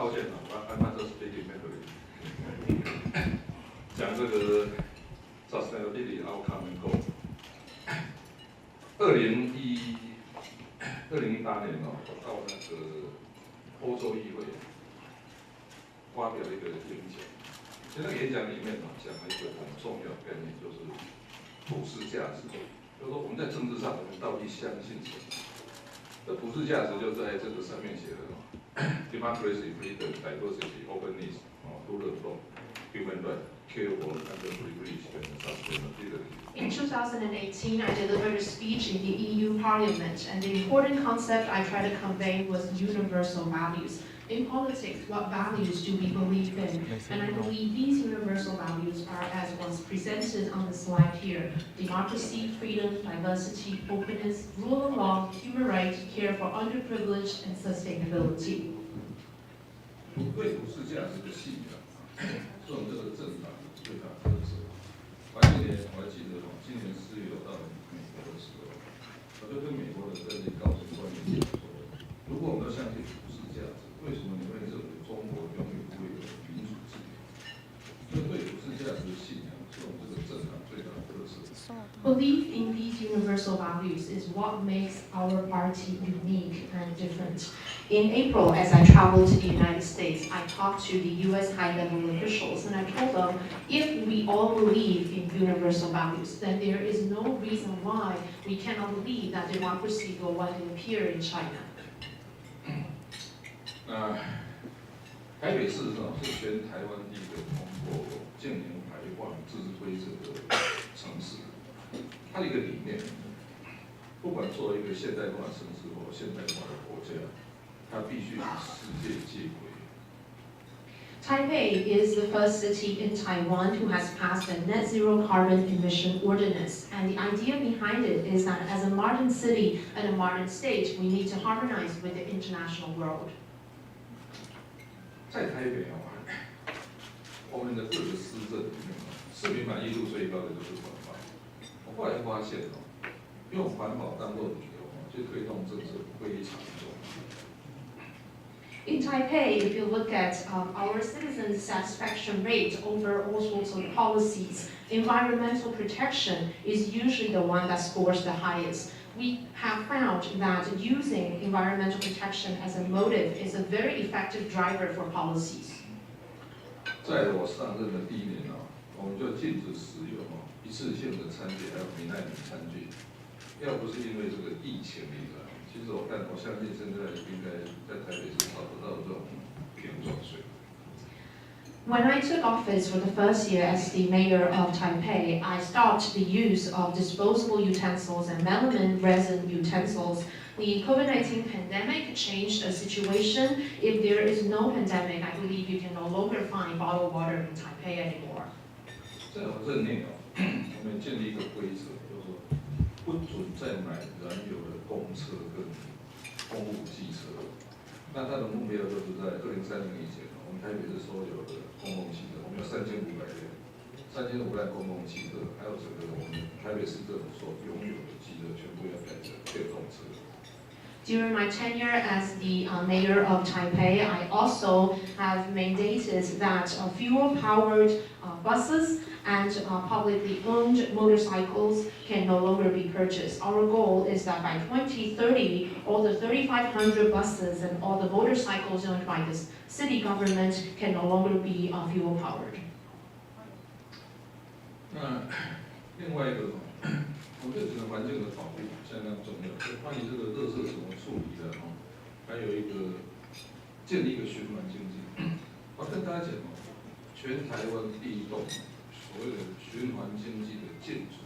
抱歉I'm not speaking Mandarin 讲这个 sustainability outcome and goal 2018年我到那个欧洲议会发表一个演讲，在那个演讲里面讲了一个很重要的概念，就是普世价值，就是说我们在政治上我们到底相信什么？这普世价值就在这个上面写的democracy, freedom, diversity, openness, rule of law, human rights, care for underprivileged and sustainability. In 2018, I delivered a speech in the EU Parliament, and the important concept I tried to convey was universal values. In politics, what values do we believe in? And I believe these universal values are as was presented on the slide here: democracy, freedom, diversity, openness, rule of law, human rights, care for underprivileged, and sustainability. 对普世价值的信仰，是我们这个政党最大的特色。前几年我还记得，今年4月我到美国的时候，我就跟美国的政治高层官员讲说，如果我们要相信普世价值，为什么你会认为中国永远不会有民主自由？所以对普世价值的信仰是我们这个政党最大的特色。Belief in these universal values is what makes our party unique and different. In April, as I traveled to the United States, I talked to the U.S. high-level officials, and I told them, if we all believe in universal values, then there is no reason why we cannot believe that democracy will one day appear in China. 台北市是全台湾第一个通过净零排放自治规则的城市。它的一个理念，不管作为一个现代化城市或现代化的国家，它必须与世界接轨。Taipei is the first city in Taiwan who has passed a net zero carbon emission ordinance. And the idea behind it is that as a modern city and a modern state, we need to harmonize with the international world. 在台北我们的各个市政里面市民满意度最高的就是环保。我后来发现用环保当做理由去推动政策非常重要。In Taipei, if you look at our citizens' satisfaction rate over all sorts of policies, environmental protection is usually the one that scores the highest. We have found that using environmental protection as a motive is a very effective driver for policies. 在我上任的第1年我们就禁止使用一次性的餐具，还有米奈米餐具。要不是因为这个疫情其实我相信现在应该在台北市找得到这种瓶装水。When I took office for the first year as the mayor of Taipei, I stopped the use of disposable utensils and melamine resin utensils. The COVID-19 pandemic changed the situation. If there is no pandemic, I believe you can no longer find bottled water in Taipei anymore. 在我任内我们建立一个规则，就是说不准再买燃油的公车跟公务机车。那它的目标就是在2030年以前，我们台北市所有的公共汽车，我们有3500辆公共汽车，还有整个我们台北市政府所拥有的汽车，全部要改成电动车。During my tenure as the mayor of Taipei, I also have mandated that fuel-powered buses and publicly owned motorcycles can no longer be purchased. Our goal is that by 2030, all the 3,500 buses and all the motorcycles owned by the city government can no longer be fuel-powered. 那另外一个，我对整个环境的保护相当重要。关于这个垃圾怎么处理的还有一个建立一个循环经济。我跟大家讲全台湾第一栋所谓的循环经济的建筑，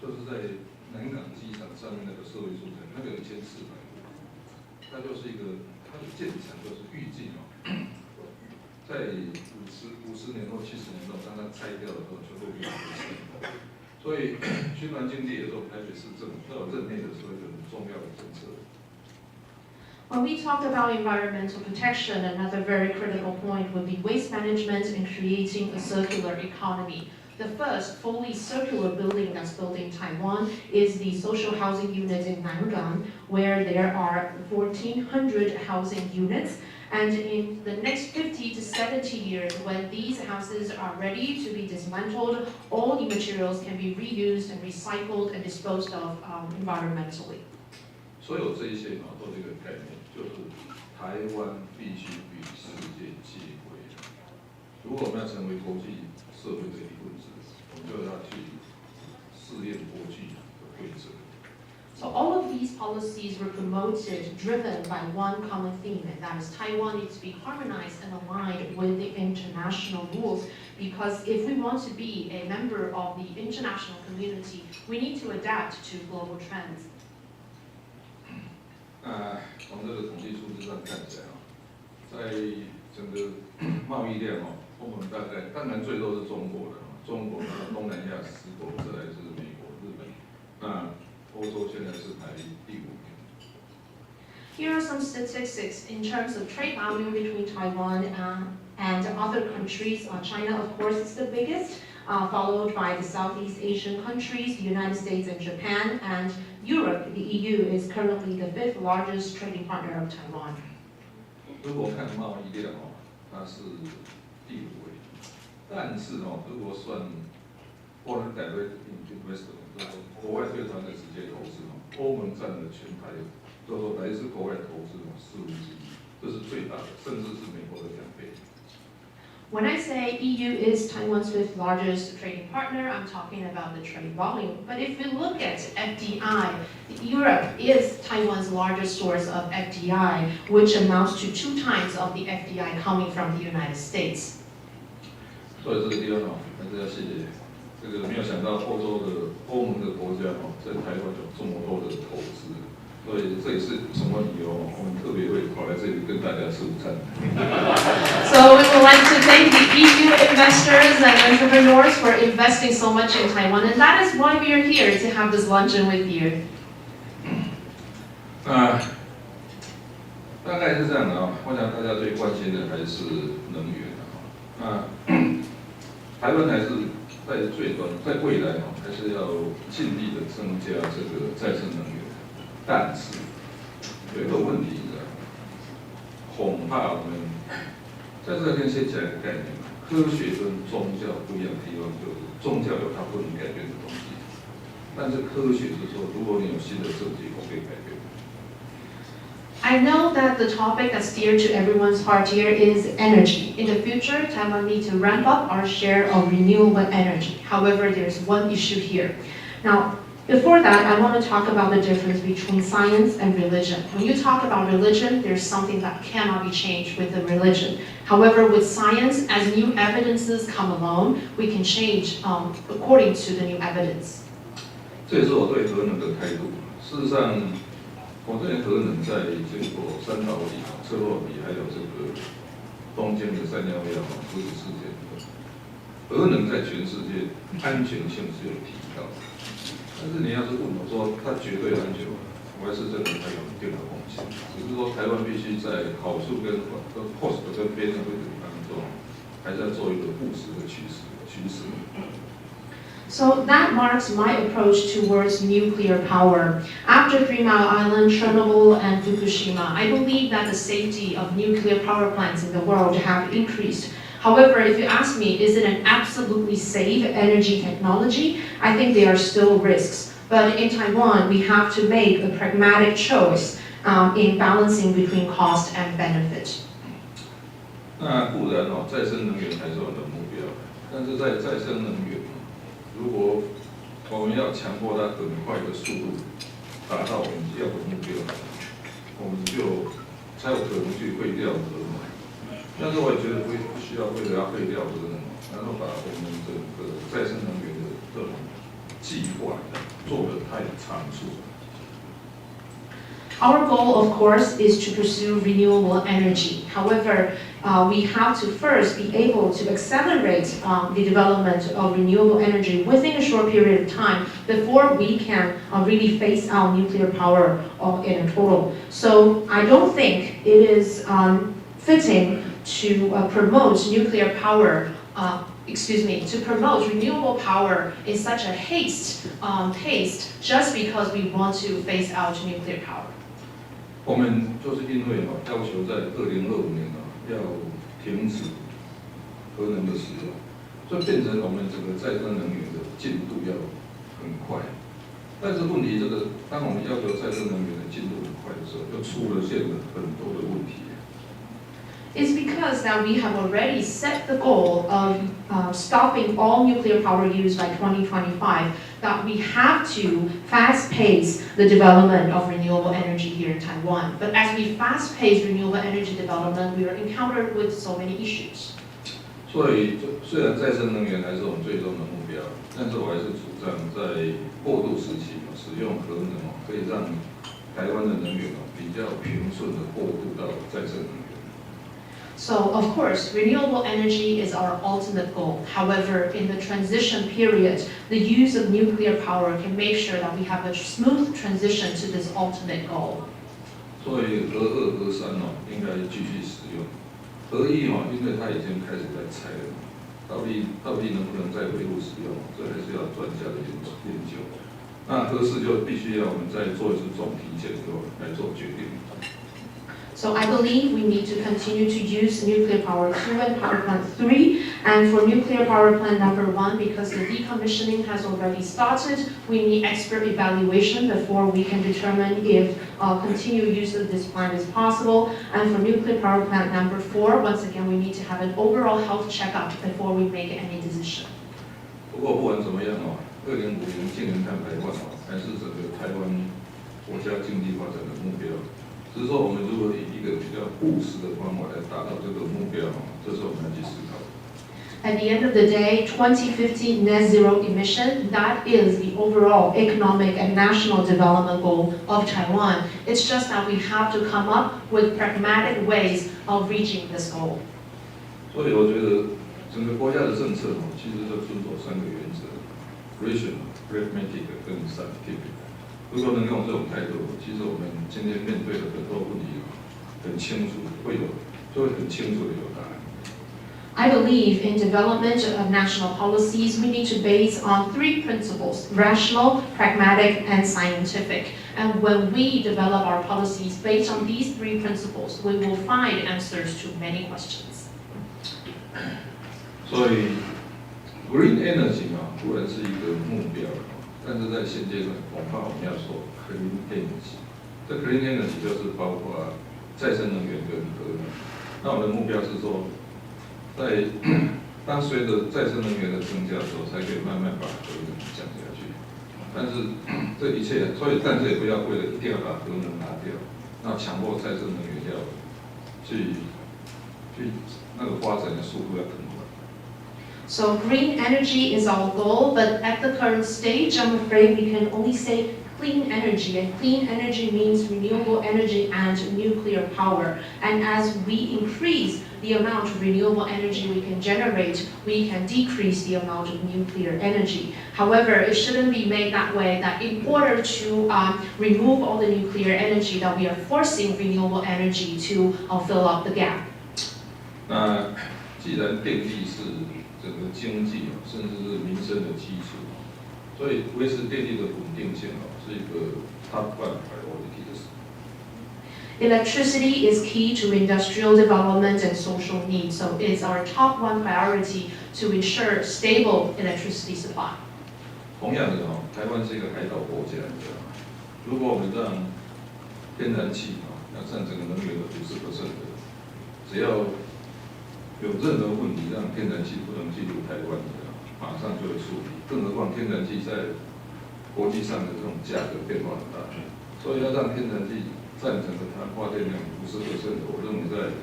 就是在南港机场上面那个社会住宅，那个有1400户，它就是一个它的建成就是预计在50年或70年后，当它拆掉的时候，全部变成所以循环经济也是我们台北市政府在我任内的时候一个很重要的政策。When we talk about environmental protection, another very critical point would be waste management and creating a circular economy. The first fully circular building that's built in Taiwan is the social housing unit in Nangang, where there are 1,400 housing units. And in the next 50 to 70 years, when these houses are ready to be dismantled, all the materials can be reused and recycled and disposed of environmentally. 所有这一些都是一个概念，就是台湾必须与世界接轨。如果我们要成为国际社会的一份子，我们就要去试验国际的规则。So all of these policies were promoted, driven by one common theme, and that is Taiwan needs to be harmonized and aligned with the international rules. Because if we want to be a member of the international community, we need to adapt to global trends. 从这个统计数字上看起来在整个贸易量欧盟当然最多是中国的，中国东南亚10国，再来是美国、日本，欧洲现在是排第5名。Here are some statistics in terms of trade value between Taiwan and other countries. China, of course, is the biggest, followed by the Southeast Asian countries, the United States and Japan, and Europe. The EU is currently the 5th largest trading partner of Taiwan. 如果看贸易量它是第5位，但是如果算 foreign direct investment， 就是国外对台湾的直接投资，欧盟占了全台，就是说来自国外投资1/4，这是最大的，甚至是美国的2倍。When I say EU is Taiwan's 5th largest trading partner, I'm talking about the trade volume. But if we look at FDI, Europe is Taiwan's largest source of FDI, which amounts to 2 times of the FDI coming from the United States. 所以这个地方还是要谢谢这个没有想到欧盟的国家在台湾有这么多的投资。所以这也是什么理由？我们特别会跑来这里跟大家吃午餐。So we would like to thank the EU investors and entrepreneurs for investing so much in Taiwan, and that is why we are here to have this luncheon with you. 大概是这样的我想大家最关心的还是能源台湾还是在未来还是要尽力的增加这个再生能源。但是有一个问题恐怕我们在这边先讲一个概念，科学跟宗教不一样的地方就是宗教有它不能改变的东西，但是科学是说，如果你有新的设计，可以改变。I know that the topic that's dear to everyone's heart here is energy. In the future, Taiwan needs to ramp up our share of renewable energy. However, there's one issue here. Now, before that, I want to talk about the difference between science and religion. When you talk about religion, there's something that cannot be changed with the religion. However, with science, as new evidences come along, we can change according to the new evidence. 这也是我对核能的态度。事实上，我对核能在经过3岛里、车洛比，还有这个东京的311核子事件，核能在全世界安全性是有提高。但是你要是问我说它绝对安全吗？我还是认为它有一定的风险。只是说台湾必须在好处跟 cost 跟 benefit 当中，还是要做一个务实的取舍。So that marks my approach towards nuclear power. After 3 Mile Island, Chernobyl, and Fukushima, I believe that the safety of nuclear power plants in the world have increased. However, if you ask me, is it an absolutely safe energy technology? I think there are still risks. But in Taiwan, we have to make a pragmatic choice in balancing between cost and benefit. 那固然再生能源还是我们的目标，但是在再生能源，如果我们要强迫它很快的速度达到我们要的目标，我们就才有可能去废掉核能。但是我也觉得不需要为了要废掉核能，然后把我们整个再生能源的这种计划做得太仓促。Our goal, of course, is to pursue renewable energy. However, we have to first be able to accelerate the development of renewable energy within a short period of time before we can really phase out nuclear power in a total. So I don't think it is fitting to promote nuclear power, to promote renewable power in such a pace just because we want to phase out nuclear power. 我们就是因为要求在2025年要停止核能的使用，所以变成我们整个再生能源的进度要很快。但是问题当我们要求再生能源的进度很快的时候，就出现了很多的问题。It's because that we have already set the goal of stopping all nuclear power use by 2025, that we have to fast pace the development of renewable energy here in Taiwan. But as we fast pace renewable energy development, we are encountered with so many issues. 所以，虽然再生能源还是我们最终的目标，但是我还是主张在过渡时期使用核能可以让台湾的能源比较平顺的过渡到再生能源。So, of course, renewable energy is our ultimate goal. However, in the transition period, the use of nuclear power can make sure that we have a smooth transition to this ultimate goal. 所以核2、核3应该继续使用。核1因为它已经开始在拆了，到底能不能再回路使用，这还是要专家的研究。那核4就必须要我们再做一次总体检究来做决定。So I believe we need to continue to use nuclear power 2 and power plant 3. And for nuclear power plant number 1, because the decommissioning has already started, we need expert evaluation before we can determine if continued use of this plant is possible. And for nuclear power plant number 4, once again, we need to have an overall health checkup before we make any decision. 不过不管怎么样2050年净零碳排放还是整个台湾国家经济发展的目标。只是说，我们如果以一个比较务实的方法来达到这个目标，这是我们要去思考的。At the end of the day, 2050 net zero emission, that is the overall economic and national development goal of Taiwan. It's just that we have to come up with pragmatic ways of reaching this goal. 所以我觉得整个国家的政策其实就遵守3个原则 ：rational、pragmatic 跟 scientific。如果能用这种态度，其实我们今天面对的很多问题很清楚，就会很清楚的有答案。I believe in development of national policies, we need to base on 3 principles: rational, pragmatic, and scientific. And when we develop our policies based on these 3 principles, we will find answers to many questions. 所以 ，green energy 固然是一个目标。但是在现阶段，恐怕我们要说 clean energy， 这 clean energy 就是包括再生能源跟核能。那我们的目标是说，当随着再生能源的增加的时候，才可以慢慢把核能降下去。但是这一切，但是也不要为了一定要把核能拿掉，那强迫再生能源要去那个发展的速度要更快。So green energy is our goal, but at the current stage, I'm afraid we can only say clean energy. And clean energy means renewable energy and nuclear power. And as we increase the amount of renewable energy we can generate, we can decrease the amount of nuclear energy. However, it shouldn't be made that way, that in order to remove all the nuclear energy, that we are forcing renewable energy to fill up the gap. 那既然电力是整个经济甚至是民生的基础，所以维持电力的稳定性是一个 top one priority 的事。Electricity is key to industrial development and social needs, so it's our top 1 priority to ensure stable electricity supply. 同样的台湾是一个海岛国家，如果我们让天然气要占整个能源的50%，只要有任何问题让天然气不能进入台湾的，马上就会处理。更何况天然气在国际上的这种价格变化很大，所以要让天然气占整个它发电量50%，我认为在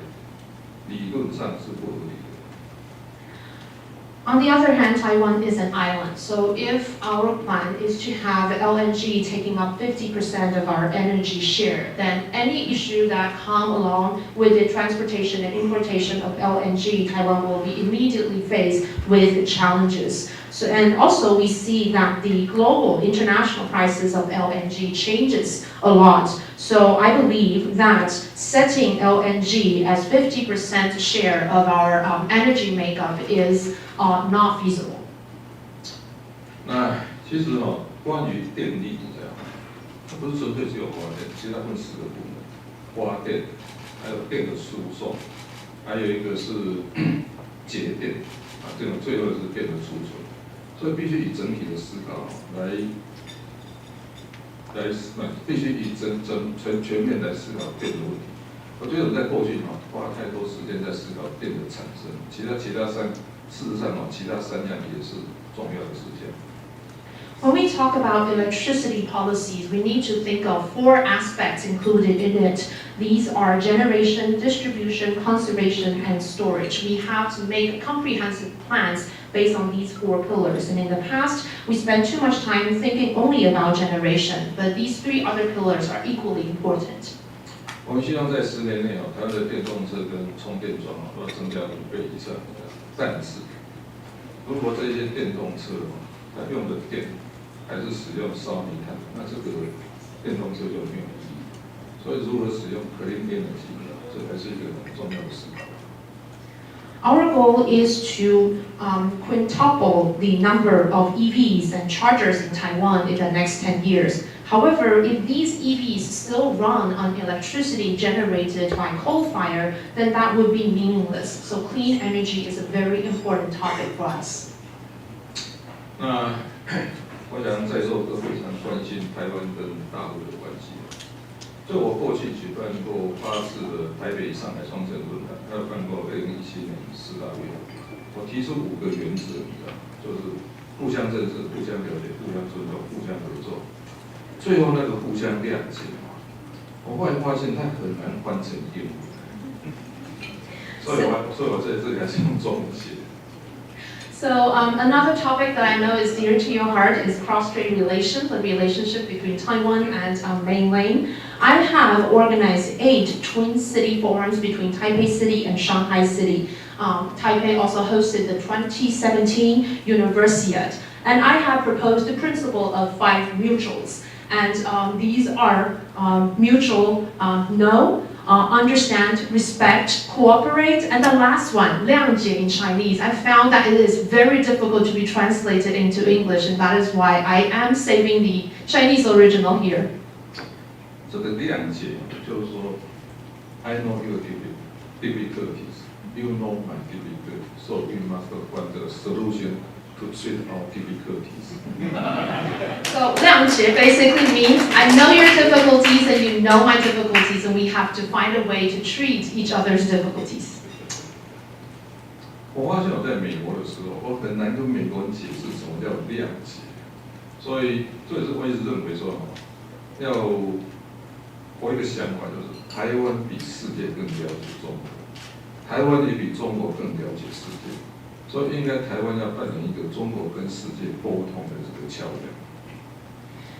理论上是不合理的。On the other hand, Taiwan is an island, so if our plan is to have LNG taking up 50% of our energy share, then any issue that come along with the transportation and importation of LNG, Taiwan will be immediately faced with challenges. So, and also we see that the global international prices of LNG changes a lot. So I believe that setting LNG as 50% share of our energy makeup is not feasible. 那其实关于电力这样，它不是纯粹只有发电，其实它分10个部门。发电，还有电的输送，还有一个是节电啊，这种最后是电的储存，所以必须以整体的思考必须以全面来思考电的问题。我觉得我们在过去花太多时间在思考电的产生，事实上其他三样也是重要的事项。When we talk about electricity policies, we need to think of 4 aspects included in it. These are generation, distribution, conservation, and storage. We have to make comprehensive plans based on these 4 pillars. And in the past, we spent too much time thinking only about generation, but these 3 other pillars are equally important. 我们希望在10年内台湾的电动车跟充电桩都要增加5倍以上。但是，如果这些电动车它用的电还是使用烧煤炭，那这个电动车就没有意义。所以，如何使用可利电的技术，这还是一个很重要的思考。Our goal is to quintuple the number of EVs and chargers in Taiwan in the next 10 years. However, if these EVs still run on electricity generated by coal fire, then that would be meaningless. So clean energy is a very important topic for us. 那我想在座都非常关心台湾跟大陆的关系。就我过去举办过8次的台北、上海双城论坛，还有办过2017年4大运动。我提出5个原则，就是互相认识、互相了解、互相尊重、互相合作。最后那个互相谅解，我后来发现它很难翻成英文，所以我在这里还是用中文写。So another topic that I know is dear to your heart is cross-strait relations, the relationship between Taiwan and mainland. I have organized 8 twin city forums between Taipei City and Shanghai City. Taipei also hosted the 2017 Universiade. And I have proposed the principle of 5 mutuals. And these are mutual know, understand, respect, cooperate, and the last one, 谅解 in Chinese. I found that it is very difficult to be translated into English, and that is why I am saving the Chinese original here. 这个谅解就是说 ，I know your difficulties, you know my difficulties, so we must find a solution to treat our difficulties. So 谅解 basically means I know your difficulties and you know my difficulties, and we have to find a way to treat each other's difficulties. 我发现我在美国的时候，我很难跟美国人解释什么叫谅解，所以这也是我一直认为说，我一个想法就是，台湾比世界更了解中国，台湾也比中国更了解世界，所以应该台湾要扮演一个中国跟世界沟通的这个桥梁。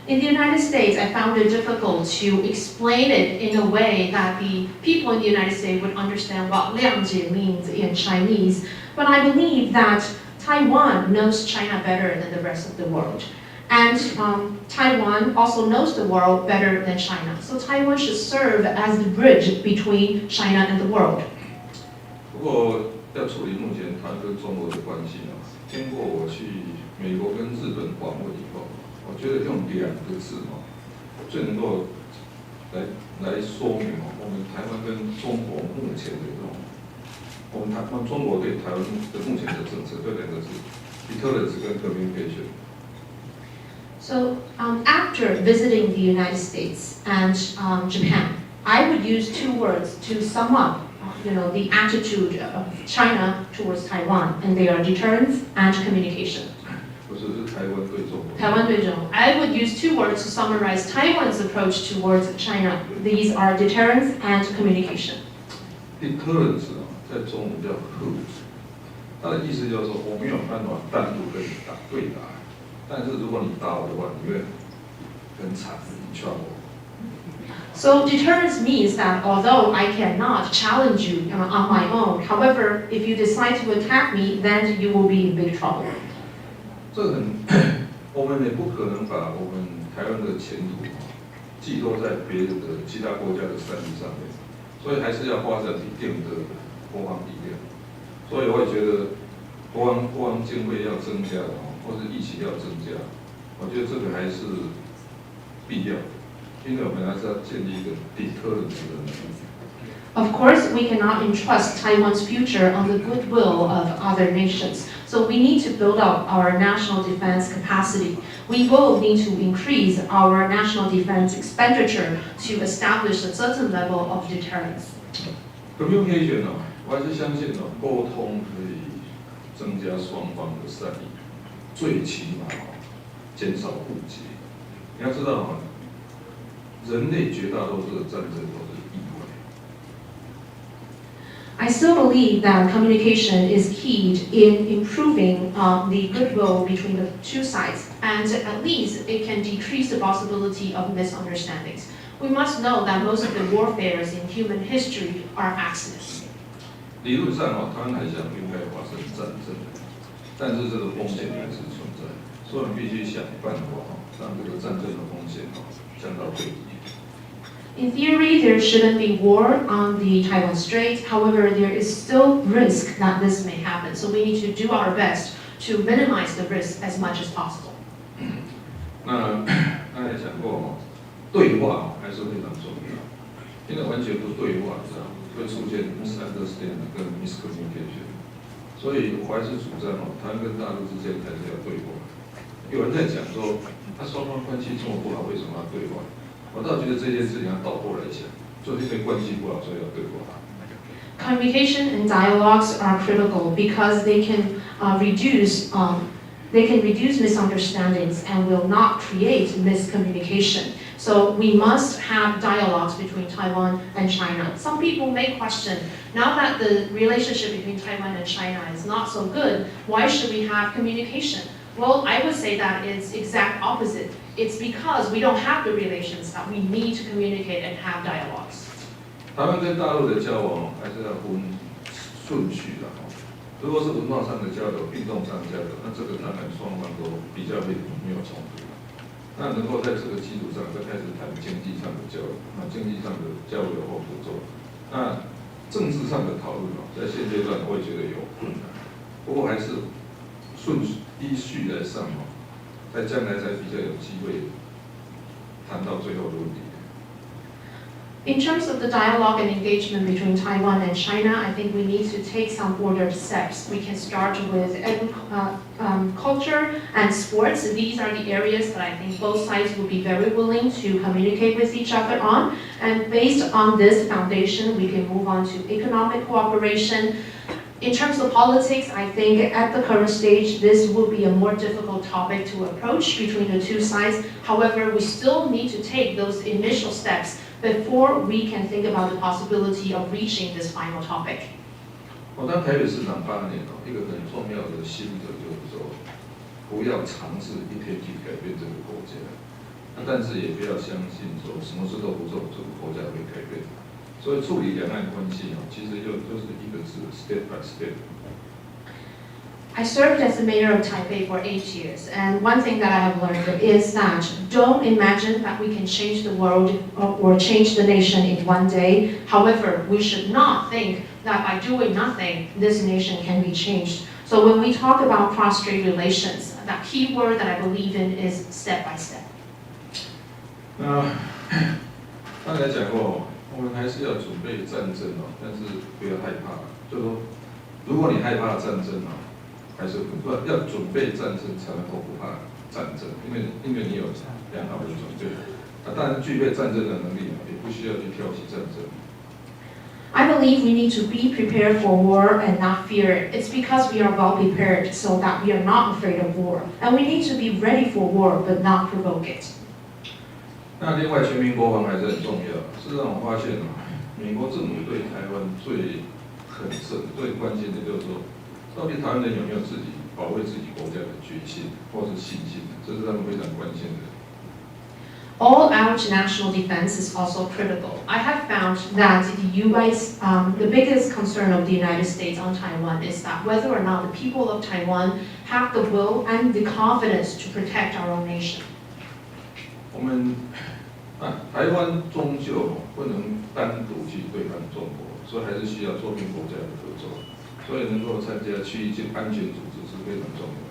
In the United States, I found it difficult to explain it in a way that the people in the United States would understand what 谅解 means in Chinese. But I believe that Taiwan knows China better than the rest of the world. And Taiwan also knows the world better than China. So Taiwan should serve as the bridge between China and the world. 不过要处理目前台湾跟中国的关系呢，经过我去美国跟日本访问以后，我觉得用2个字最能够来说明我们台湾跟中国目前的这种，我们中国对台湾的目前的政策，这2个字 ，deterrence 跟 communication。So after visiting the United States and Japan, I would use 2 words to sum up, the attitude of China towards Taiwan, and they are deterrence and communication. 不是台湾对中国。台湾对中国 I would use 2 words to summarize Taiwan's approach towards China. These are deterrence and communication. Deterrence 在中文叫吓止，它的意思就是说我没有办法单独跟你对打。但是如果你打我的话，你会很惨，你 trouble。 So deterrence means that although I cannot challenge you on my own, however, if you decide to attack me, then you will be in big trouble. 我们也不可能把我们台湾的前途寄托在别人的其他国家的善意上面，所以还是要发展一定的国防力量。所以我也觉得国防经费要增加。或是疫情要增加，我觉得这个还是必要的。因为我们还是要建立一个抵抗的能力。Of course, we cannot entrust Taiwan's future on the goodwill of other nations. So we need to build up our national defense capacity. We will need to increase our national defense expenditure to establish a certain level of deterrence. Communication 我还是相信沟通可以增加双方的善意，最起码减少误解。你要知道人类绝大多数的战争都是意外。I still believe that communication is keyed in improving the goodwill between the two sides, and at least it can decrease the possibility of misunderstandings. We must know that most of the warfares in human history are accidents. 理论上台湾海峡不应该发生战争，但是这个风险还是存在，所以我们必须想办法让这个战争的风险降到最低。In theory, there shouldn't be war on the Taiwan Strait. However, there is still risk that this may happen. So we need to do our best to minimize the risk as much as possible. 那刚才讲过对话还是非常重要，因为完全不对话，会出现 misunderstanding 跟 miscommunication。所以我还是主张台湾跟大陆之间还是要对话。有人在讲说，双方关系这么不好，为什么要对话？我倒觉得这件事情要倒过来想，就是因为关系不好，所以要对话。Communication and dialogues are critical because they can reduce misunderstandings and will not create miscommunication. So we must have dialogues between Taiwan and China. Some people may question, now that the relationship between Taiwan and China is not so good, why should we have communication? Well, I would say that it's exact opposite. It's because we don't have the relations that we need to communicate and have dialogues. 台湾跟大陆的交往还是要分顺序的如果是文化上的交流、运动上的交流，那这个当然双方都比较没有冲突。那能够在这个基础上再开始谈经济上的交流，经济上的交流或合作。那政治上的讨论在现阶段我也觉得有困难，不过还是依序来上在将来才比较有机会谈到最后的问题。In terms of the dialogue and engagement between Taiwan and China, I think we need to take some ordered steps. We can start with culture and sports. These are the areas that I think both sides will be very willing to communicate with each other on. And based on this foundation, we can move on to economic cooperation. In terms of politics, I think at the current stage, this will be a more difficult topic to approach between the two sides. However, we still need to take those initial steps before we can think about the possibility of reaching this final topic. 我当台北市长8年一个很重要的心得就是说，不要尝试一天去改变这个国家，但是也不要相信说什么事都不做，这个国家会改变。所以处理两岸关系其实就是一个字 step by step。I served as the mayor of Taipei for 8 years, and one thing that I have learned is that don't imagine that we can change the world or change the nation in one day. However, we should not think that by doing nothing, this nation can be changed. So when we talk about cross-strait relations, that key word that I believe in is step by step. 刚才讲过，我们还是要准备战争但是不要害怕，就是说，如果你害怕战争还是要准备战争才能够不怕战争，因为你有良好的准备。当然具备战争的能力也不需要去挑起战争。I believe we need to be prepared for war and not fear it. It's because we are well prepared so that we are not afraid of war. And we need to be ready for war but not provoke it. 那另外全民国防还是很重要。事实上我发现美国政府对台湾最关心的就是说，到底台湾人有没有自己保卫自己国家的决心或是信心，这是他们非常关心的。All-out national defense is also critical. I have found that the biggest concern of the United States on Taiwan is that whether or not the people of Taiwan have the will and the confidence to protect our own nation. 我们台湾终究不能单独去对抗中国，所以还是需要周边国家的合作。所以能够参加区域性安全组织是非常重要的。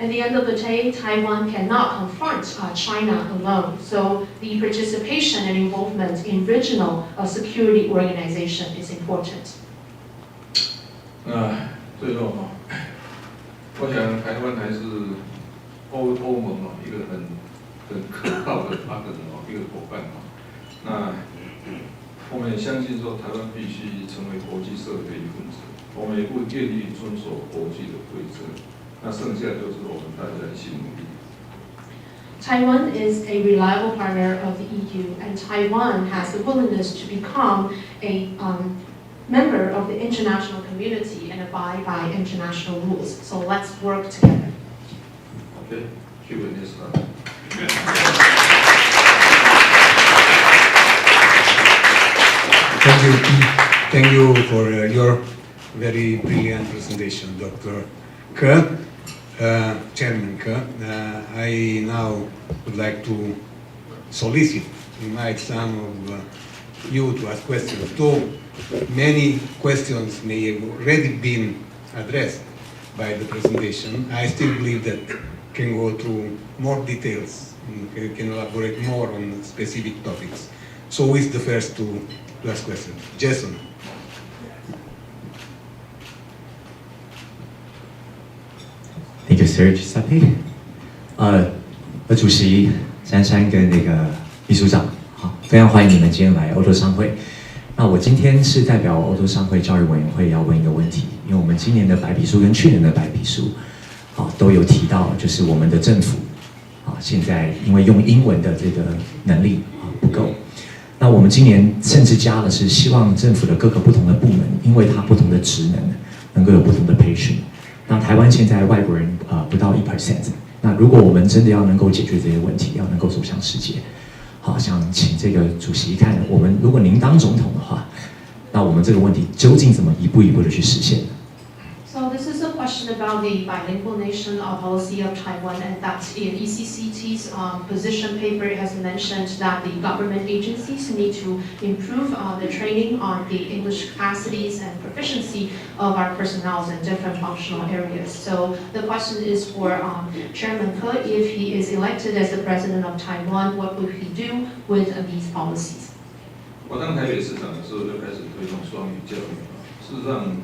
At the end of the day, Taiwan cannot confront China alone. So the participation and involvement in regional security organization is important. 最后我想台湾还是欧盟一个很可靠的partner一个伙伴那我们也相信说台湾必须成为国际社会的一份子，我们也不愿意遵守国际的规则。那剩下就是我们大家一起努力。Taiwan is a reliable partner of the EU, and Taiwan has the willingness to become a member of the international community and abide by international rules. So let's work together. Okay, Q&A start. Thank you for your very brilliant presentation, Dr. Ke. Chairman Ke, I now would like to invite some of you to ask questions. Though many questions may have already been addressed by the presentation, I still believe that can go through more details, can elaborate more on specific topics. So who is the first to ask questions? Jason. Thank you, Sir Giuseppe. 主席珊珊跟那个秘书长，好，非常欢迎你们今天来欧洲商会。那我今天是代表欧洲商会教育委员会要问一个问题，因为我们今年的白皮书跟去年的白皮书，都有提到，就是我们的政府，现在因为用英文的这个能力不够，那我们今年甚至加的是希望政府的各个不同的部门，因为它不同的职能，能够有不同的培训。那台湾现在外国人不到1%，那如果我们真的要能够解决这些问题，要能够走向世界，好，想请这个主席看，我们如果您当总统的话，那我们这个问题究竟怎么一步一步的去实现呢？ So this is a question about the bilingual nation policy of Taiwan, and that in ECCT's position paper it has mentioned that the government agencies need to improve the training on the English capacities and proficiency of our personnel in different functional areas. So the question is for Chairman Ke, if he is elected as the president of Taiwan, what would he do with these policies? 我当台北市长的时候就开始推动双语教育，事实上。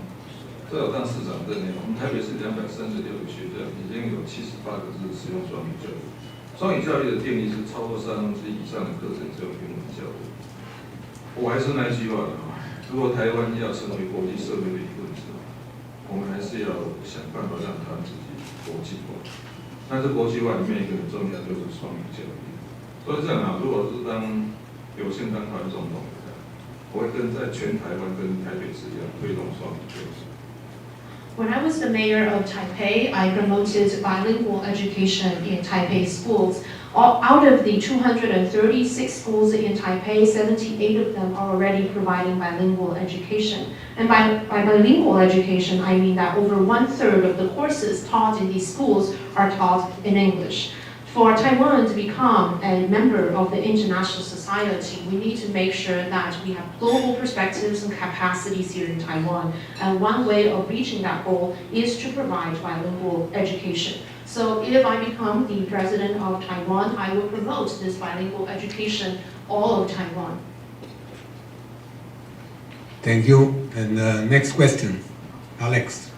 在我当市长这年，我们台北市236个学校，已经有78个是使用双语教育。双语教育的定义是超过1/3以上的课程只有英文教育。我还是那句话如果台湾要成为国际社会的一份子，我们还是要想办法让它自己国际化。但是国际化里面一个很重要就是双语教育。所以这样如果是当有幸当台湾总统的，我会跟在全台湾跟台北市一样推动双语教育。 When I was the mayor of Taipei, I promoted bilingual education in Taipei schools. Out of the 236 schools in Taipei, 78 of them are already providing bilingual education. And by bilingual education, I mean that over 1/3 of the courses taught in these schools are taught in English. For Taiwan to become a member of the international society, we need to make sure that we have global perspectives and capacities here in Taiwan. And one way of reaching that goal is to provide bilingual education. So if I become the president of Taiwan, I will promote this bilingual education all of Taiwan. Thank you. And next question, Alex.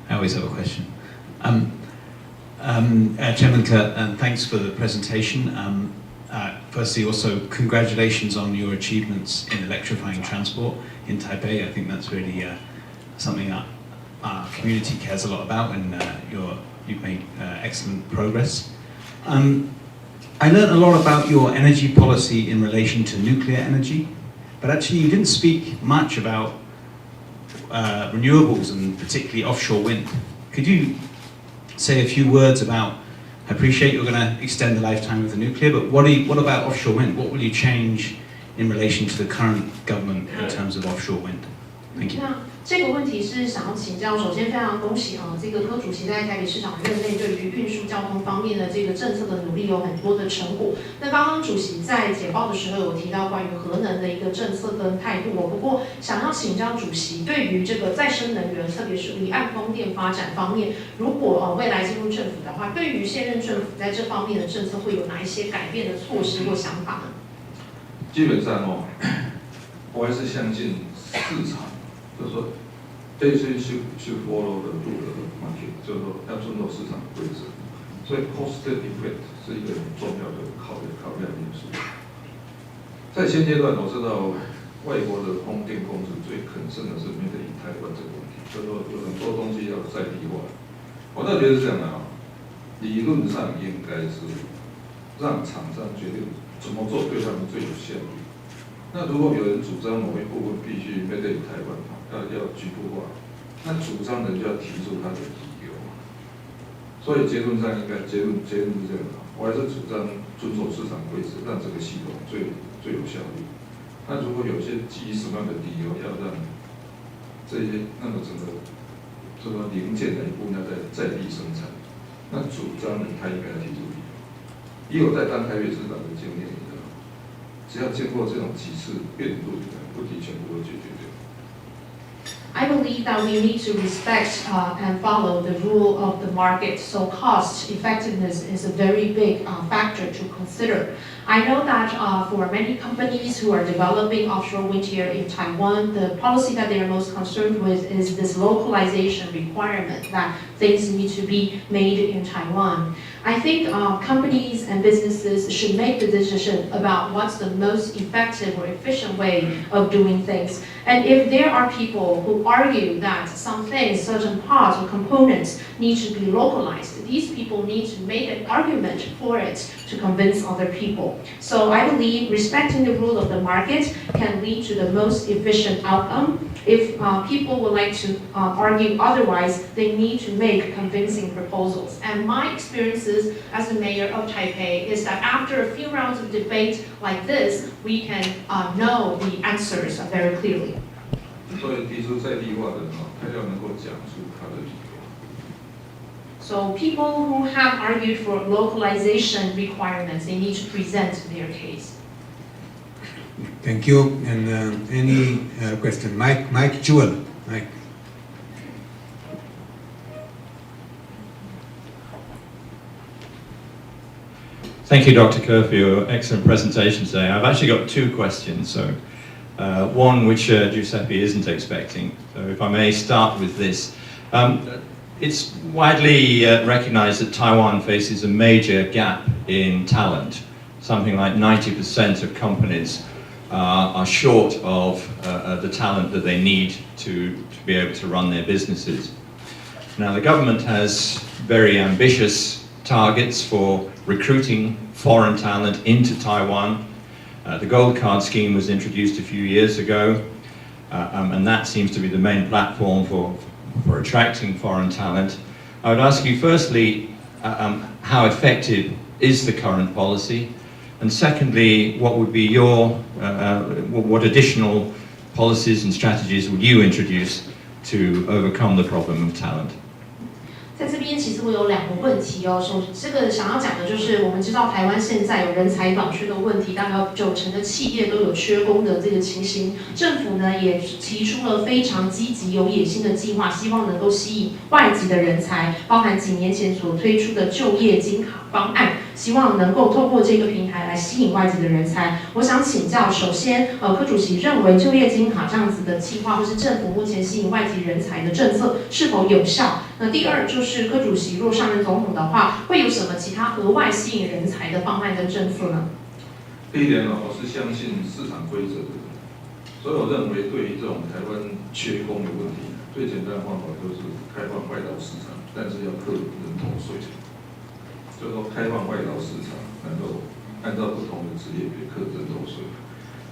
I always have a question. Chairman Ke, thanks for the presentation. Firstly, also congratulations on your achievements in electrifying transport in Taipei. I think that's really something that our community cares a lot about, and you've made excellent progress. I learned a lot about your energy policy in relation to nuclear energy, but actually you didn't speak much about renewables and particularly offshore wind. Could you say a few words about, I appreciate you're going to extend the lifetime of the nuclear, but what about offshore wind? What will you change in relation to the current government in terms of offshore wind? Thank you. 这个问题是想要请教，首先非常恭喜这个柯主席在台北市长任内对于运输交通方面的这个政策的努力有很多的成果。那刚刚主席在简报的时候有提到关于核能的一个政策跟态度，不过想要请教主席，对于这个再生能源，特别是离岸风电发展方面，如果未来进入政府的话，对于现任政府在这方面的政策会有哪一些改变的措施或想法呢？基本上我还是相信市场。就是说 ，basic should follow the rule of the market， 就是说要遵守市场规则。所以 cost effect 是一个很重要的考量因素。在现阶段，我知道外国的风电公司最concern的是made in Taiwan这个问题，就是说有很多东西要在地化。我倒觉得是这样的理论上应该是让厂商决定怎么做对他们最有效率。那如果有人主张某一部分必须made in Taiwan，要局部化，那主张人就要提出他的理由。所以结论上应该结论是这样的，我还是主张遵守市场规则，让这个系统最有效率。那如果有些基于什么样的理由要让这些整个这个零件的一部分要在地生产，那主张人他应该要提出理由。以我在当台北市长的经验，只要经过这种几次辩论，问题全部都解决掉。I believe that we need to respect and follow the rule of the market. So cost effectiveness is a very big factor to consider. I know that for many companies who are developing offshore wind here in Taiwan, the policy that they are most concerned with is this localization requirement that things need to be made in Taiwan. I think companies and businesses should make the decision about what's the most effective or efficient way of doing things. And if there are people who argue that some things, certain parts or components need to be localized, these people need to make an argument for it to convince other people. So I believe respecting the rule of the market can lead to the most efficient outcome. If people would like to argue otherwise, they need to make convincing proposals. And my experiences as the mayor of Taipei is that after a few rounds of debate like this, we can know the answers very clearly. 所以提出在地化的他要能够讲出他的理由。So people who have argued for localization requirements, they need to present their case. Thank you. And any question? Mike Jewell. Mike. Thank you, Dr. Kerr, for your excellent presentation today. I've actually got two questions. So, one which Giuseppe isn't expecting. So if I may start with this. It's widely recognized that Taiwan faces a major gap in talent. Something like 90% of companies are short of the talent that they need to be able to run their businesses. Now, the government has very ambitious targets for recruiting foreign talent into Taiwan. The Gold Card scheme was introduced a few years ago, and that seems to be the main platform for attracting foreign talent. I would ask you firstly, how effective is the current policy? And secondly, what would be your, what additional policies and strategies would you introduce to overcome the problem of talent? 在这边其实我有两个问题哦，这个想要讲的就是我们知道台湾现在有人才短缺的问题，大概90%的企业都有缺工的这个情形。政府呢也提出了非常积极有野心的计划，希望能够吸引外籍的人才，包含几年前所推出的就业金卡方案，希望能够透过这个平台来吸引外籍的人才。我想请教，首先，柯主席认为就业金卡这样子的计划，或是政府目前吸引外籍人才的政策是否有效？那第二就是柯主席若上任总统的话，会有什么其他额外吸引人才的方案跟政策呢？第一点我是相信市场规则的，所以我认为对于这种台湾缺工的问题，最简单的方法就是开放外劳市场，但是要课人头税。就是说开放外劳市场，能够按照不同的职业别课人头税。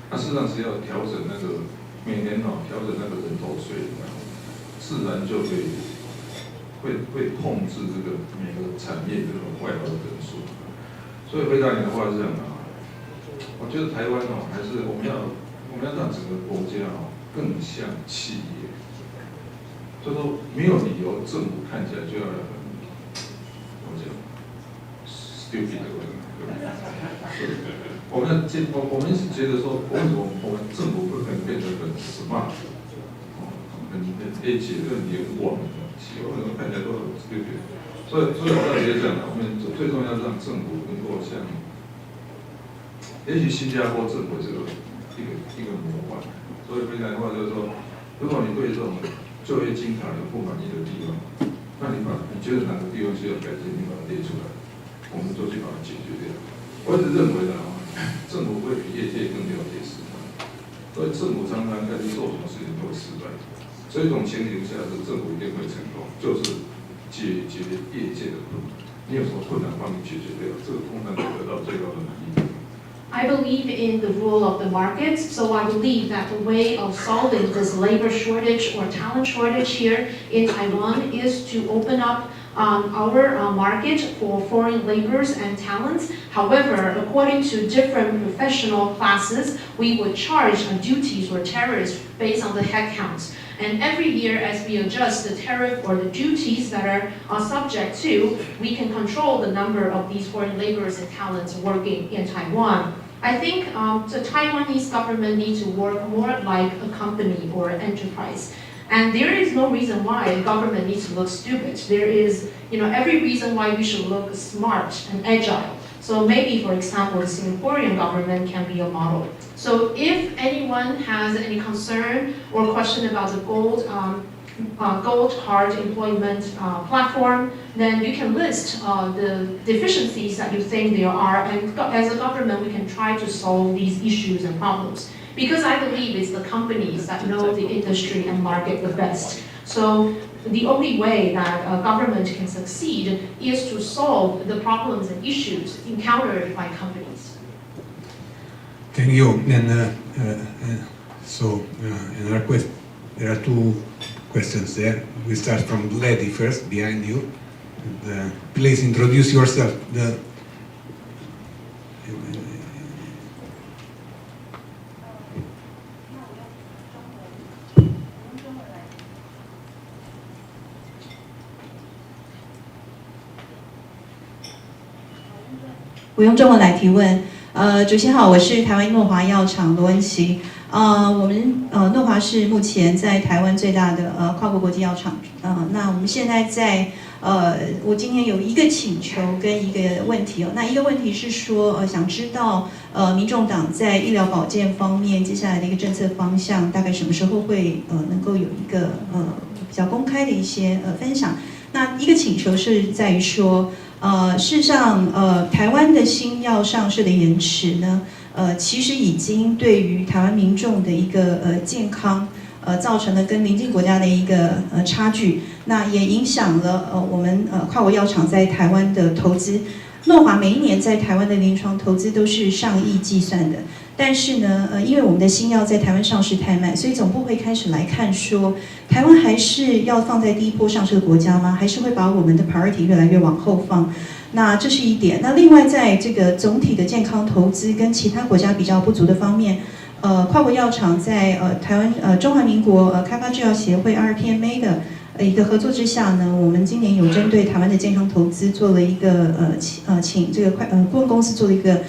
那事实上是要调整那个每年调整那个人头税，自然就会控制这个每个产业这种外劳的人数。所以回答你的话是这样的我觉得台湾还是我们要让整个国家更像企业。所以说没有理由政府看起来就要很怎么讲 stupid 的我们是觉得说，为什么我们政府不可能变得很 smart， 很 edgy， 很联网，其实为什么看起来都很 stupid？ 所以我要直接讲了，我们最重要是让政府能够像，也许新加坡政府这个一个模范。所以回来的话就是说，如果你对这种就业金卡有不满意的地方，那你觉得哪个地方需要改进，你把它列出来，我们就去把它解决掉。我一直认为的政府会比业界更了解市场，所以政府常常在做什么事情都会失败。所以这种情形下，是政府一定会成功，就是解决业界的困难。你有什么困难帮你解决掉，这个通常会得到最高的满意。I believe in the rule of the market, so I believe that the way of solving this labor shortage or talent shortage here in Taiwan is to open up our market for foreign laborers and talents. However, according to different professional classes, we would charge duties or tariffs based on the headcounts. And every year, as we adjust the tariff or the duties that are subject to, we can control the number of these foreign laborers and talents working in Taiwan. I think the Taiwanese government needs to work more like a company or an enterprise. And there is no reason why the government needs to look stupid. There is, every reason why we should look smart and agile. So maybe, for example, the Singaporean government can be a model. So if anyone has any concern or question about the gold card employment platform, then you can list the deficiencies that you think there are, and as a government, we can try to solve these issues and problems. Because I believe it's the companies that know the industry and market the best. So the only way that a government can succeed is to solve the problems and issues encountered by companies. Thank you. And another question. There are two questions there. We start from the lady first, behind you. And, please introduce yourself. The 我用中文来提问。主席好，我是台湾诺华药厂罗文琪。我们诺华是目前在台湾最大的跨国国际药厂。那我们现在在我今天有一个请求跟一个问题哦。那一个问题是说，想知道民众党在医疗保健方面接下来的一个政策方向，大概什么时候会能够有一个比较公开的一些分享？那一个请求是在于说。事实上，台湾的新药上市的延迟呢，其实已经对于台湾民众的一个健康，造成了跟邻近国家的一个差距，那也影响了我们跨国药厂在台湾的投资。诺华每一年在台湾的临床投资都是上亿计算的，但是呢，因为我们的新药在台湾上市太慢，所以总部会开始来看说，台湾还是要放在第一波上市的国家吗？还是会把我们的 priority 越来越往后放？那这是一点。那另外，在这个总体的健康投资跟其他国家比较不足的方面，跨国药厂在台湾中华民国开发制药协会 RPMA 的一个合作之下呢，我们今年有针对台湾的健康投资做了一个请这个顾问公司做了一个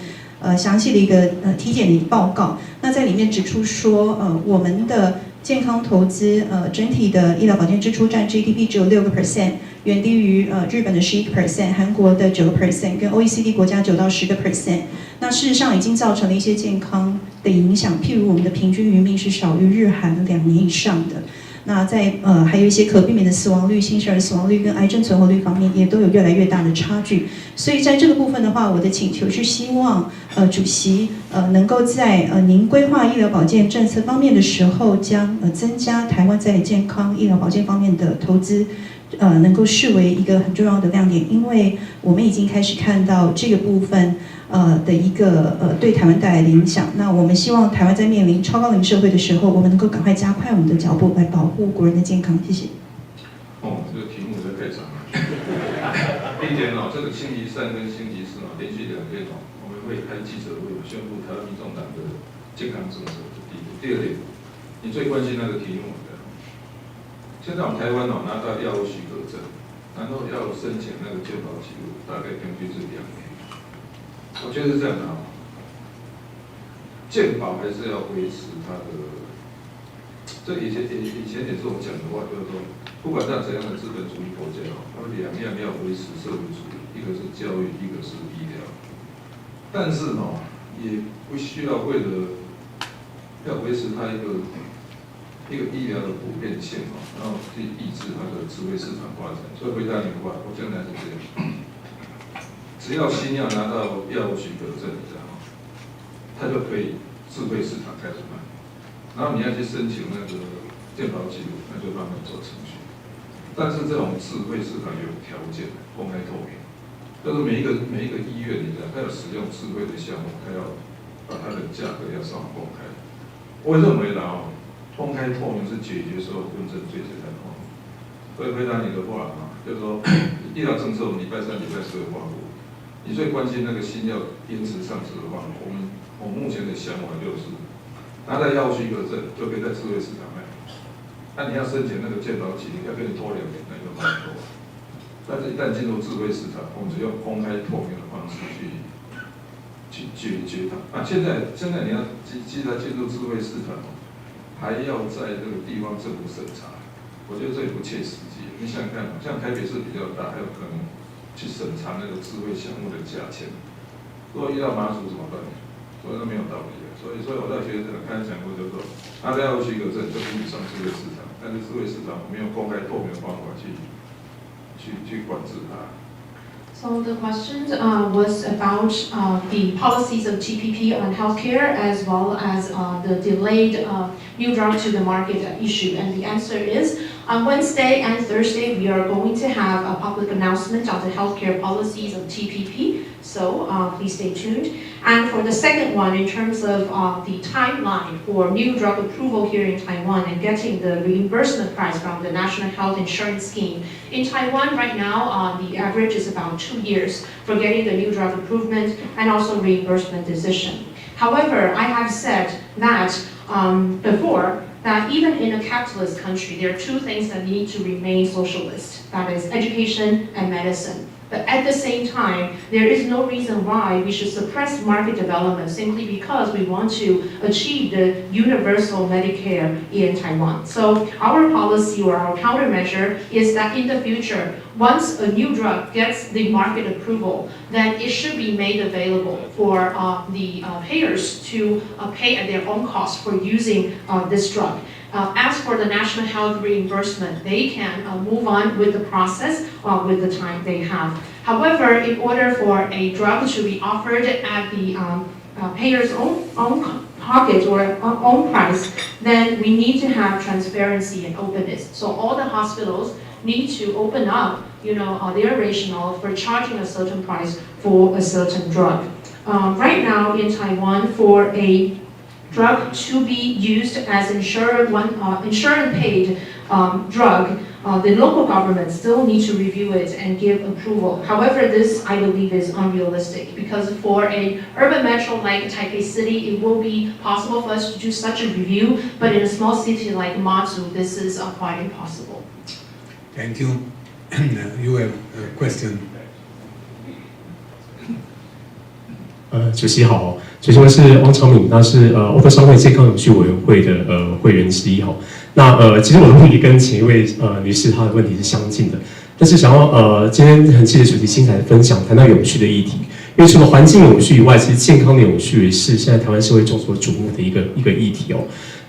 详细的一个体检的一个报告。那在里面指出说，我们的健康投资整体的医疗保健支出占 GDP 只有6%，远低于日本的11%，韩国的9%，跟 OECD 国家9到10%。那事实上已经造成了一些健康的影响，譬如我们的平均余命是少于日韩2年以上的。那在还有一些可避免的死亡率、新生儿死亡率跟癌症存活率方面，也都有越来越大的差距。所以在这个部分的话，我的请求是希望主席能够在您规划医疗保健政策方面的时候，将增加台湾在健康医疗保健方面的投资。能够视为一个很重要的亮点，因为我们已经开始看到这个部分的一个对台湾带来的影响。那我们希望台湾在面临超高龄社会的时候，我们能够赶快加快我们的脚步，来保护国人的健康。谢谢。这个题目实在太长了。第一点这个星期三跟星期四连续2天我们会开记者会，宣布台湾民众党的健康政策。第一点，第二点，你最关心那个题目。现在我们台湾拿到药物许可证，然后要申请那个健保记录，大概平均是2年。我觉得是这样的健保还是要维持它的，这以前也是我讲的话，就是说，不管在怎样的资本主义国家它2样要维持社会主义，一个是教育，一个是医疗。但是也不需要为了要维持它一个医疗的普遍性然后去抑制它的智慧市场发展。所以回答你的话，我将来是这样，只要新药拿到药物许可证，它就可以智慧市场开始卖。然后你要去申请那个健保记录，那就慢慢做程序。但是这种智慧市场有条件，公开透明，就是每一个医院里它要使用智慧的项目，它要把它的价格要上网公开。我认为公开透明是解决所有纷争最简单的方法。所以回答你的话就是说医疗政策我们礼拜3、礼拜4会发布。你最关心那个新药延迟上市的话，我目前的想法就是拿到药物许可证就可以在智慧市场卖。那你要申请那个健保记录，要跟你拖2年，那就很多。但是一旦进入智慧市场，我们只用公开透明的方式去解决它。现在你要既然进入智慧市场，还要在这个地方政府审查，我觉得这也不切实际。你想想看像台北市比较大，还有可能去审查那个智慧项目的价钱。如果遇到马祖怎么办？所以都没有道理的。所以我在学者刚才讲过，就是说，拿到药物许可证就可以上智慧市场，但是智慧市场我们用公开透明的方法去管制它。So the question was about the policies of TPP on healthcare as well as the delayed new drug to the market issue. And the answer is on Wednesday and Thursday we are going to have a public announcement on the healthcare policies of TPP. So please stay tuned. And for the second one, in terms of the timeline for new drug approval here in Taiwan and getting the reimbursement price from the National Health Insurance Scheme. In Taiwan right now, the average is about 2 years for getting the new drug approval and also reimbursement decision. However, I have said that before, that even in a capitalist country, there are 2 things that need to remain socialist. That is education and medicine. But at the same time, there is no reason why we should suppress market development simply because we want to achieve the universal Medicare in Taiwan. So our policy or our countermeasure is that in the future, once a new drug gets the market approval, then it should be made available for the payers to pay at their own cost for using this drug. As for the national health reimbursement, they can move on with the process with the time they have. However, in order for a drug to be offered at the payer's own pocket or own price, then we need to have transparency and openness. So all the hospitals need to open up, their rationale for charging a certain price for a certain drug. Right now in Taiwan, for a drug to be used as insurance-paid drug, the local government still needs to review it and give approval. However, this, I believe, is unrealistic because for an urban metro like Taipei City, it will be possible for us to do such a review, but in a small city like Matsu, this is quite impossible. Thank you. You have a question. 主席好，主席我是汪昌敏，那是欧洲商会健康永续委员会的会员之一哈。那其实我的问题跟前一位女士她的问题是相近的，但是想要今天很谢谢主席精彩的分享，谈到永续的议题，因为除了环境永续以外，其实健康的永续也是现在台湾社会众所瞩目的一个议题哦。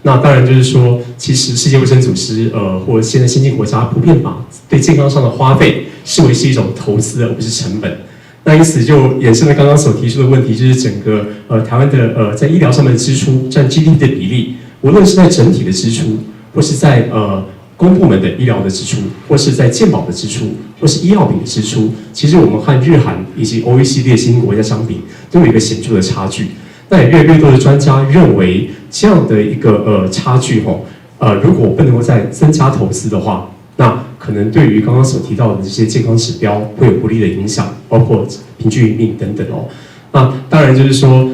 那当然就是说，其实世界卫生组织或现在先进国家普遍把对健康上的花费视为是一种投资而不是成本。那因此就衍生了刚刚所提出的问题，就是整个台湾的在医疗上面的支出占 GDP 的比例，无论是在整体的支出，或是在公部门的医疗的支出，或是在健保的支出，或是医药品的支出，其实我们和日韩以及 OECD 新兴国家相比，都有一个显著的差距。那也越来越多的专家认为，这样的一个差距如果不能够再增加投资的话，那可能对于刚刚所提到的这些健康指标会有不利的影响，包括平均余命等等哦。那当然就是说，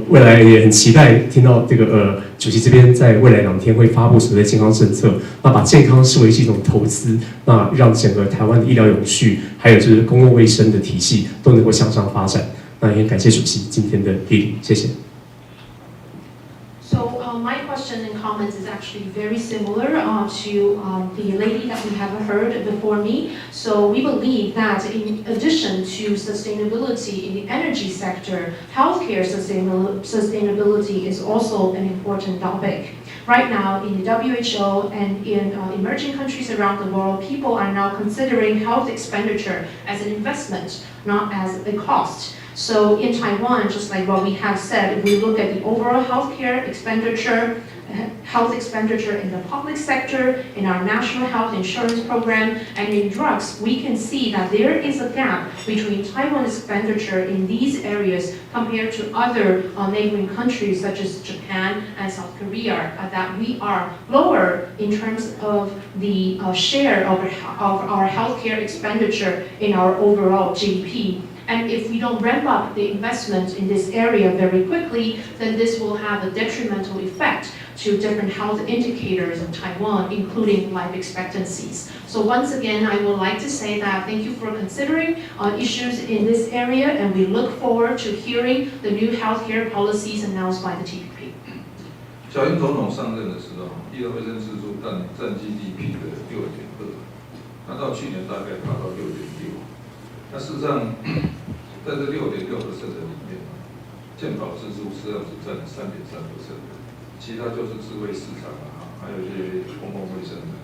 未来也很期待听到这个主席这边在未来2天会发布所谓的健康政策，那把健康视为是一种投资，那让整个台湾的医疗永续，还有就是公共卫生的体系都能够向上发展。那也很感谢主席今天的莅临，谢谢。So my question and comments is actually very similar to the lady that we have heard before me. So we believe that in addition to sustainability in the energy sector, healthcare sustainability is also an important topic. Right now, in the WHO and in emerging countries around the world, people are now considering health expenditure as an investment, not as a cost. So in Taiwan, just like what we have said, if we look at the overall healthcare expenditure, health expenditure in the public sector, in our national health insurance program, and in drugs, we can see that there is a gap between Taiwan's expenditure in these areas compared to other neighboring countries such as Japan and South Korea, that we are lower in terms of the share of our healthcare expenditure in our overall GDP. And if we don't ramp up the investment in this area very quickly, then this will have a detrimental effect to different health indicators of Taiwan, including life expectancies. So once again, I would like to say that thank you for considering issues in this area, and we look forward to hearing the new healthcare policies announced by the TPP. 小英总统上任的时候，医疗卫生支出占 GDP 的6.2，那到去年大概达到6.6。那事实上，在这6.6%的里面，健保支出实际上只占3.3%的，其他就是智慧市场啊，还有一些公共卫生的。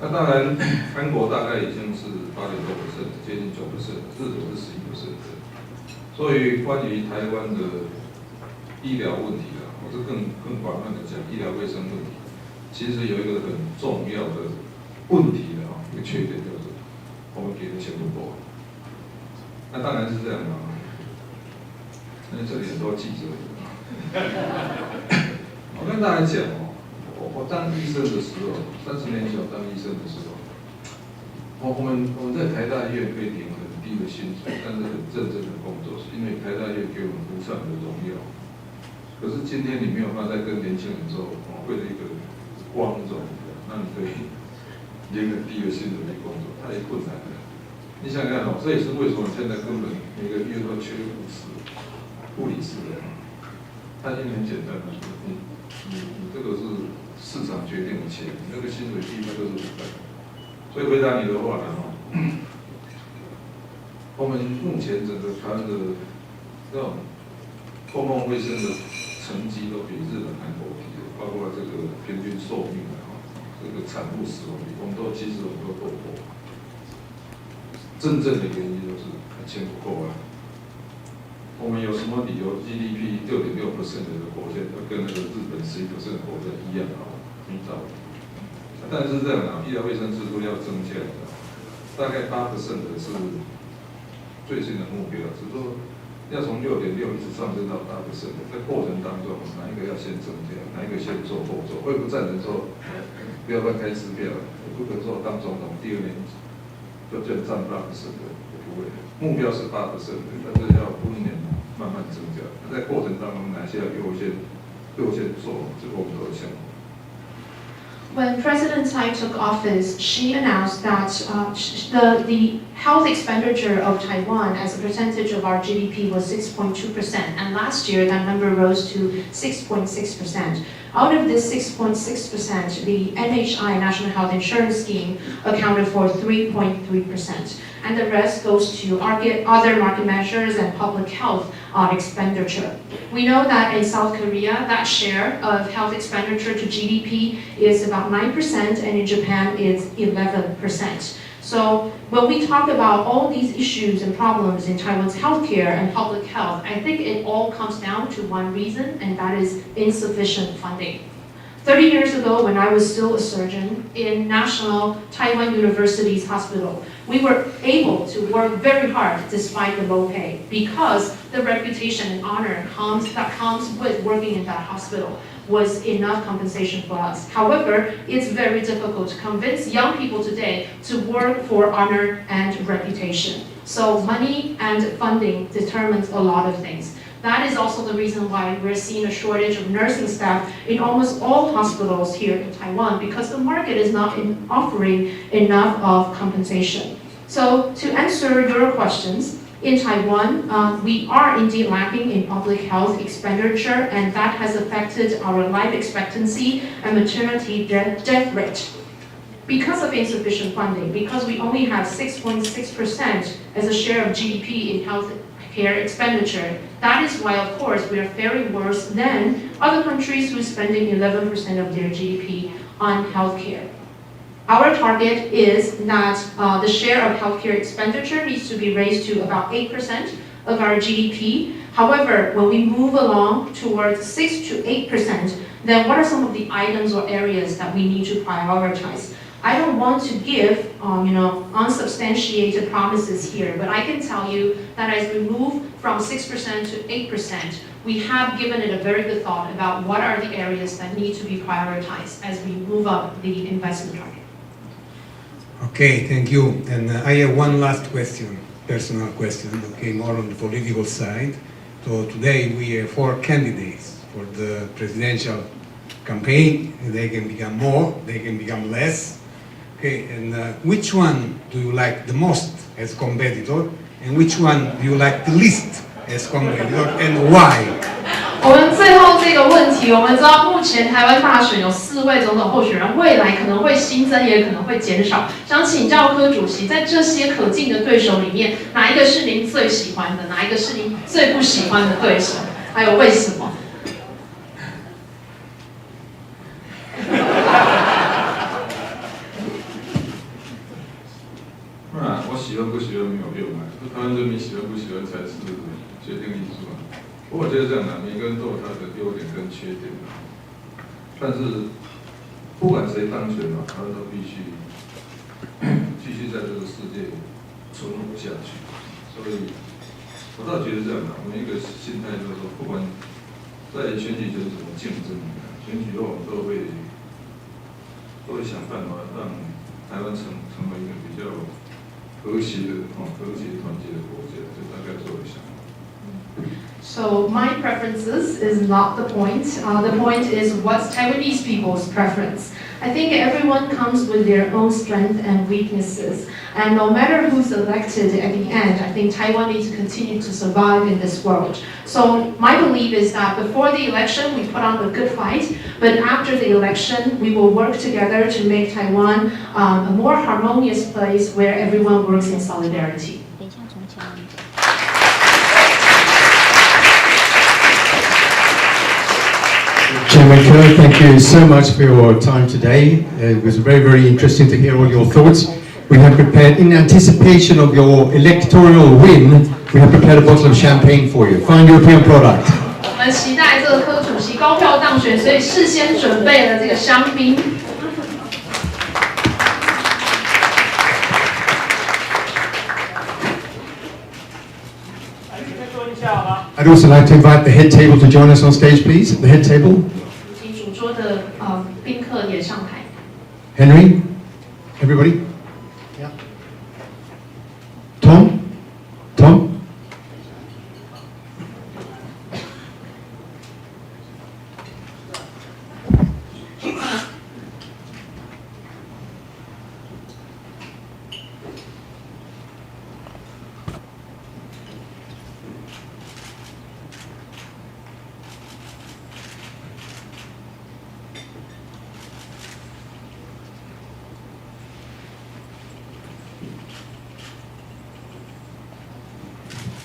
那当然，韩国大概已经是8.6%，接近9%，日本是11%的。所以关于台湾的医疗问题啊，我是更广泛的讲医疗卫生问题，其实有一个很重要的问题的一个缺点就是我们给的钱不够。那当然是这样的因为这里很多记者。我跟大家讲我当医生的时候，30年前我当医生的时候，我们在台大医院可以领很低的薪水，但是很认真的工作，是因为台大医院给我们无上的荣耀。可是今天你没有办法再跟年轻人说，为了一个光荣，那你可以领很低的薪水来工作，太困难了。你想想看这也是为什么现在根本每个医院都缺护理师的。它因为很简单你这个是市场决定的钱，你那个薪水低那个是无感。所以回答你的话呢我们目前整个台湾的这种公共卫生的成绩都比日本、韩国低，包括这个平均寿命这个产妇死亡率，其实我们都够过。真正的原因就是钱不够啊。我们有什么理由 GDP 6.6% 的国家要跟那个日本11% 的国家一样没道理。但是这样医疗卫生支出要增加大概8% 的是最新的目标，只是说要从6.6一直上升到8%，在过程当中哪一个要先增加，哪一个先做后做。我也不赞成说不要乱开支票，也不可能说当总统第2年就占8%的，不会。目标是8%的，但是要1年慢慢增加。在过程当中哪些要优先做，这个我们都有想过。When President Tsai took office, she announced that the health expenditure of Taiwan as a percentage of our GDP was 6.2%, and last year that number rose to 6.6%. Out of this 6.6%, the NHI, National Health Insurance Scheme, accounted for 3.3%, and the rest goes to other market measures and public health expenditure. We know that in South Korea, that share of health expenditure to GDP is about 9%, and in Japan it's 11%. So when we talk about all these issues and problems in Taiwan's healthcare and public health, I think it all comes down to one reason, and that is insufficient funding. 30 years ago, when I was still a surgeon in National Taiwan University's hospital, we were able to work very hard despite the low pay because the reputation and honor that comes with working in that hospital was enough compensation for us. However, it's very difficult to convince young people today to work for honor and reputation. So money and funding determines a lot of things. That is also the reason why we're seeing a shortage of nursing staff in almost all hospitals here in Taiwan, because the market is not offering enough of compensation. So to answer your questions, in Taiwan, we are indeed lacking in public health expenditure, and that has affected our life expectancy and maternity death rate. Because of insufficient funding, because we only have 6.6% as a share of GDP in healthcare expenditure, that is why, of course, we are faring worse than other countries who are spending 11% of their GDP on healthcare. Our target is that the share of healthcare expenditure needs to be raised to about 8% of our GDP. However, when we move along towards 6 to 8%, then what are some of the items or areas that we need to prioritize? I don't want to give, unsubstantiated promises here, but I can tell you that as we move from 6% to 8%, we have given it a very good thought about what are the areas that need to be prioritized as we move up the investment target. Okay, thank you. And I have one last question, personal question, okay, more on the political side. So today we have 4 candidates for the presidential campaign. They can become more, they can become less. Okay, and which one do you like the most as competitor, and which one do you like the least as competitor, and why? 我们最后这个问题，我们知道目前台湾大选有4位总统候选人，未来可能会新增，也可能会减少。想请教柯主席，在这些可敬的对手里面，哪一个是您最喜欢的？哪一个是您最不喜欢的对手？还有为什么？我喜欢不喜欢没有用啊，台湾人民喜欢不喜欢才是决定因素啊。不过我觉得这样啊，每个人都有他的优点跟缺点啊。但是不管谁当选啊，他都必须继续在这个世界存活下去。所以，我倒觉得这样啊，我们一个心态就是说，不管在选举前怎么竞争，选举后我们都会想办法让台湾成为一个比较和谐的、和谐团结的国家，这大概是我的想法。So my preferences is not the point. The point is what's Taiwanese people's preference. I think everyone comes with their own strengths and weaknesses. And no matter who's elected at the end, I think Taiwan needs to continue to survive in this world. So my belief is that before the election, we put on a good fight. But after the election, we will work together to make Taiwan a more harmonious place where everyone works in solidarity. Chairman Kerr, thank you so much for your time today. It was very, very interesting to hear all your thoughts. We have prepared, in anticipation of your electoral win, we have prepared a bottle of champagne for you. Fine European product. 我们期待这个柯主席高票当选，所以事先准备了这个香槟。I'd also like to invite the head table to join us on stage, please. The head table. 请主桌的宾客也上台。Henry, everybody. Yeah. Tom.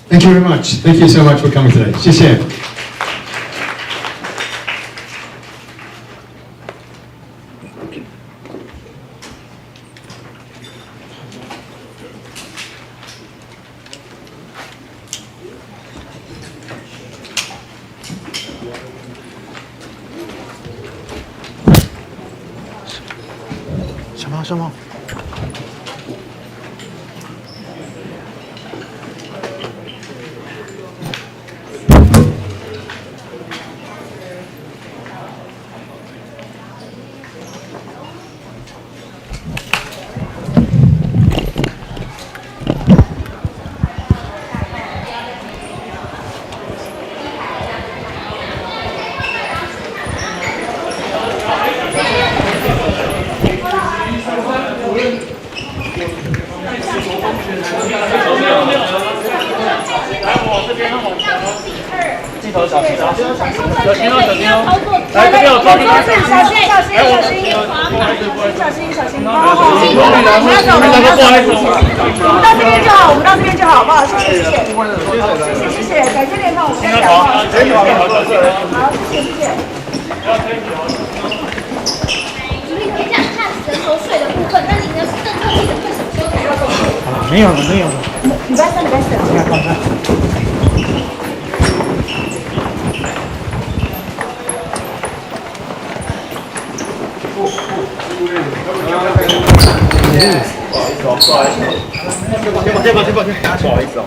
Thank you very much. Thank you so much for coming today. 谢谢。什么？镜头小心哦，小心哦，小心哦！来，这边有装，小心，小心，小心，小心，小心！好，我们要走了，我们要走了，我们到这边就好，我们到这边就好，好不好？谢谢，谢谢，感谢联盟，我们再讲话。好，谢谢。你可以讲一下人头税的部分，那您的政策记者会什么时候才要公布？没有了，没有了。礼拜三，礼拜四。不好意思，不好意思，抱歉，不好意思哦。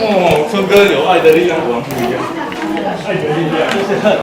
哦，春哥有爱的力量，果然不一样。爱的力量，就是。